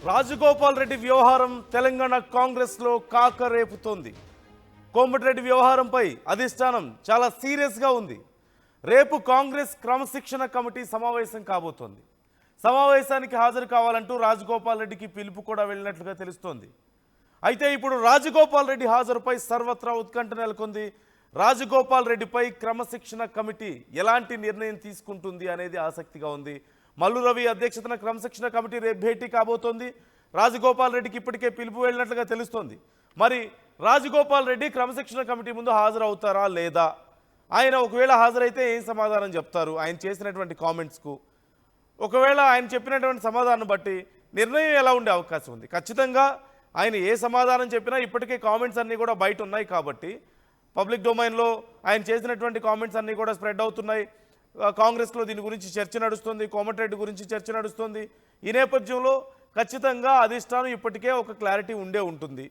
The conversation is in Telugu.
రాజగోపాల్ రెడ్డి వ్యవహారం తెలంగాణ కాంగ్రెస్లో కాక రేపుతోంది. కోమటిరెడ్డి వ్యవహారంపై అధిష్టానం చాలా సీరియస్గా ఉంది. రేపు కాంగ్రెస్ క్రమశిక్షణ కమిటీ సమావేశం కాబోతోంది. సమావేశానికి హాజరు కావాలంటూ రాజగోపాల్ రెడ్డికి పిలుపు కూడా వెళ్ళినట్లుగా తెలుస్తోంది. అయితే ఇప్పుడు రాజగోపాల్ రెడ్డి హాజరుపై సర్వత్రా ఉత్కంఠ నెలకొంది. రాజగోపాల్ రెడ్డిపై క్రమశిక్షణ కమిటీ ఎలాంటి నిర్ణయం తీసుకుంటుంది అనేది ఆసక్తిగా ఉంది. మల్లు రవి అధ్యక్షతన క్రమశిక్షణ కమిటీ రేపు భేటీ కాబోతోంది. రాజగోపాల్ రెడ్డికి ఇప్పటికే పిలుపు వెళ్ళినట్లుగా తెలుస్తోంది. మరి రాజగోపాల్ రెడ్డి క్రమశిక్షణ కమిటీ ముందు హాజరవుతారా లేదా? ఆయన ఒకవేళ హాజరైతే ఏం సమాధానం చెప్తారు ఆయన చేసినటువంటి కామెంట్స్కు? ఒకవేళ ఆయన చెప్పినటువంటి సమాధానం బట్టి నిర్ణయం ఎలా ఉండే అవకాశం ఉంది? ఖచ్చితంగా ఆయన ఏ సమాధానం చెప్పినా ఇప్పటికే కామెంట్స్ అన్నీ కూడా బయట ఉన్నాయి కాబట్టి పబ్లిక్ డొమైన్లో ఆయన చేసినటువంటి కామెంట్స్ అన్నీ కూడా స్ప్రెడ్ అవుతున్నాయి. కాంగ్రెస్లో దీని గురించి చర్చ నడుస్తుంది, కోమటిరెడ్డి గురించి చర్చ నడుస్తుంది. ఈ నేపథ్యంలో ఖచ్చితంగా అధిష్టానం ఇప్పటికే ఒక క్లారిటీ ఉండే ఉంటుంది.